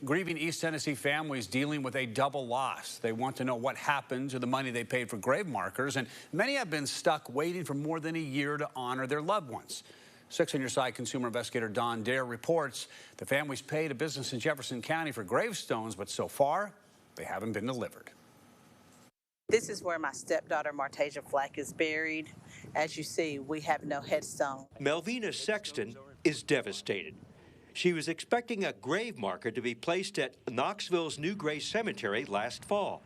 Grieving East Tennessee families dealing with a double loss. They want to know what happened to the money they paid for grave markers, and many have been stuck waiting for more than a year to honor their loved ones. 6 on Your Side consumer investigator Don Dare reports the families paid a business in Jefferson County for gravestones, but so far they haven't been delivered. This is where my stepdaughter Martasia Flack is buried. As you see, we have no headstone. Melvina Sexton is devastated. She was expecting a grave marker to be placed at Knoxville's New Gray Cemetery last fall.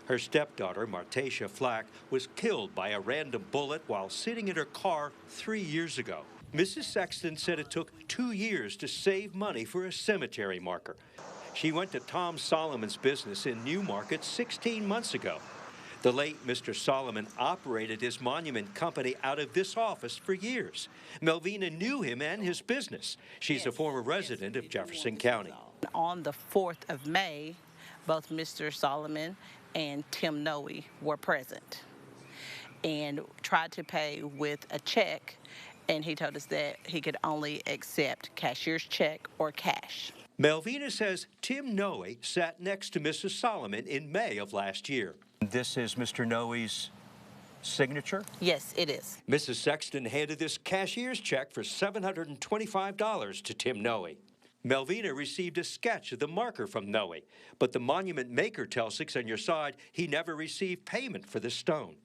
Her stepdaughter, Martasia Flack, was killed by a random bullet while sitting in her car 3 years ago. Mrs. Sexton said it took 2 years to save money for a cemetery marker. She went to Tom Solomon's business in Newmarket 16 months ago. The late Mr. Solomon operated his monument company out of this office for years. Melvina knew him and his business. She's a former resident of Jefferson County. On the 4th of May, both Mr. Solomon and Tim Noe were present and tried to pay with a check, and he told us that he could only accept cashier's check or cash. Melvina says Tim Noe sat next to Mrs. Solomon in May of last year. This is Mr. Noe's signature? Yes, it is. Mrs. Sexton handed this cashier's check for $725 to Tim Noe. Melvina received a sketch of the marker from Noe, but the monument maker tells 6 on Your Side he never received payment for the stone.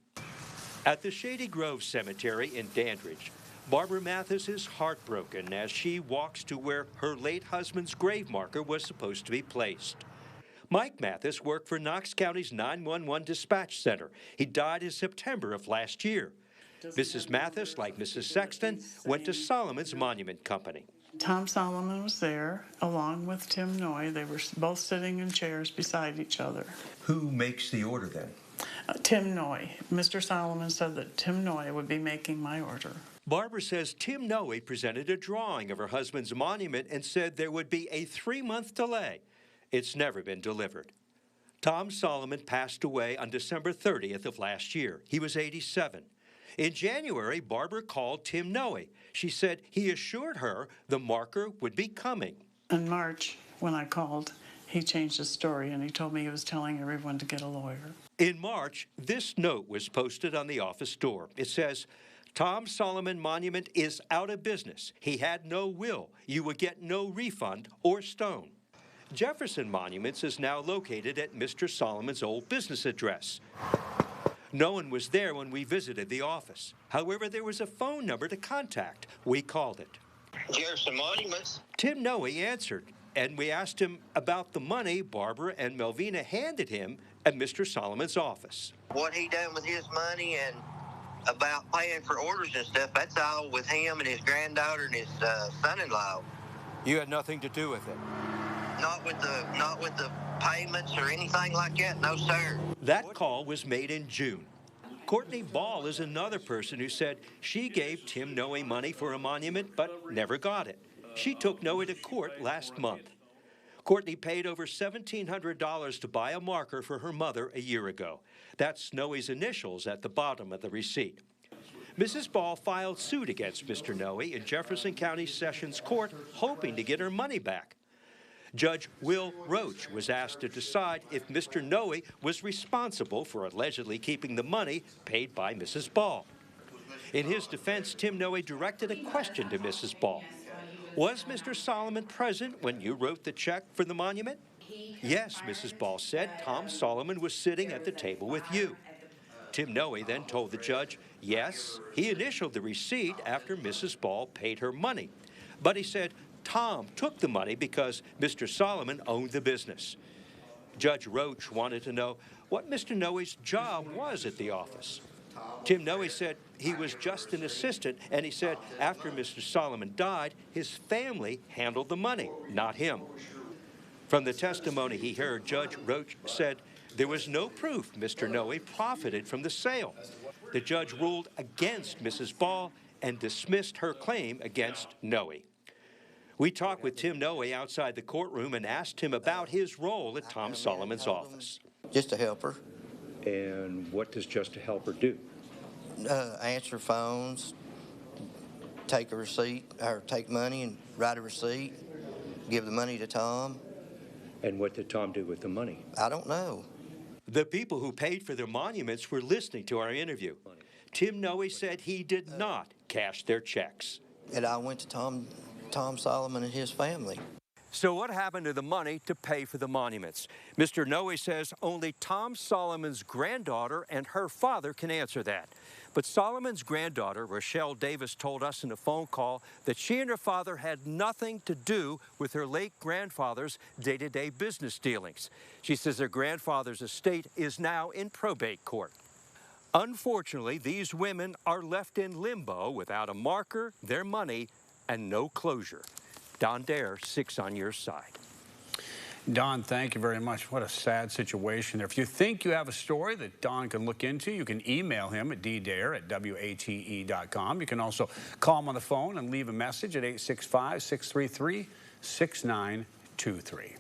At the Shady Grove Cemetery in Dandridge, Barbara Mathis is heartbroken as she walks to where her late husband's grave marker was supposed to be placed. Mike Mathis worked for Knox County's 911 dispatch center. He died in September of last year. Mrs. Mathis, like Mrs. Sexton, went to Solomon's Monument Company. Tom Solomon was there, along with Tim Noe. They were both sitting in chairs beside each other. Who makes the order then? Tim Noe. Mr. Solomon said that Tim Noe would be making my order. Barbara says Tim Noe presented a drawing of her husband's monument and said there would be a 3-month delay. It's never been delivered. Tom Solomon passed away on December 30th of last year. He was 87. In January, Barbara called Tim Noe. She said he assured her the marker would be coming. In March, when I called, he changed his story and he told me he was telling everyone to get a lawyer. In March, this note was posted on the office door. It says, Tom Solomon Monument is out of business. He had no will. You will get no refund or stone. Jefferson Monuments is now located at Mr. Solomon's old business address. No one was there when we visited the office. However, there was a phone number to contact. We called it. Jefferson Monuments. Tim Noe answered, and we asked him about the money Barbara and Melvina handed him at Mr. Solomon's office. What he done with his money and about paying for orders and stuff, that's all with him and his granddaughter and his son-in-law. You had nothing to do with it? Not with the payments or anything like that, no sir. That call was made in June. Courtney Ball is another person who said she gave Tim Noe money for a monument but never got it. She took Noe to court last month. Courtney paid over $1,700 to buy a marker for her mother a year ago. That's Noe's initials at the bottom of the receipt. Mrs. Ball filed suit against Mr. Noe in Jefferson County Sessions Court, hoping to get her money back. Judge Will Roach was asked to decide if Mr. Noe was responsible for allegedly keeping the money paid by Mrs. Ball. In his defense, Tim Noe directed a question to Mrs. Ball. Was Mr. Solomon present when you wrote the check for the monument? Yes, Mrs. Ball said. Tom Solomon was sitting at the table with you. Tim Noe then told the judge, yes, he initialed the receipt after Mrs. Ball paid her money. But he said, Tom took the money because Mr. Solomon owned the business. Judge Roach wanted to know what Mr. Noe's job was at the office. Tim Noe said he was just an assistant, and he said after Mr. Solomon died, his family handled the money, not him. From the testimony he heard, Judge Roach said there was no proof Mr. Noe profited from the sale. The judge ruled against Mrs. Ball and dismissed her claim against Noe. We talked with Tim Noe outside the courtroom and asked him about his role at Tom Solomon's office. Just a helper. And what does just a helper do? Answer phones, take a receipt, or take money and write a receipt, give the money to Tom, And what did Tom do with the money? I don't know. The people who paid for their monuments were listening to our interview. Tim Noe said he did not cash their checks. And I went to Tom Solomon and his family. So what happened to the money to pay for the monuments? Mr. Noe says only Tom Solomon's granddaughter and her father can answer that. But Solomon's granddaughter, Rochelle Davis, told us in a phone call that she and her father had nothing to do with her late grandfather's day-to-day business dealings. She says her grandfather's estate is now in probate court. Unfortunately, these women are left in limbo without a marker, their money, and no closure. Don Dare, 6 on your side. Don, thank you very much. What a sad situation there. If you think you have a story that Don can look into, you can email him at ddare@wate.com. You can also call him on the phone and leave a message at 865-633-6923.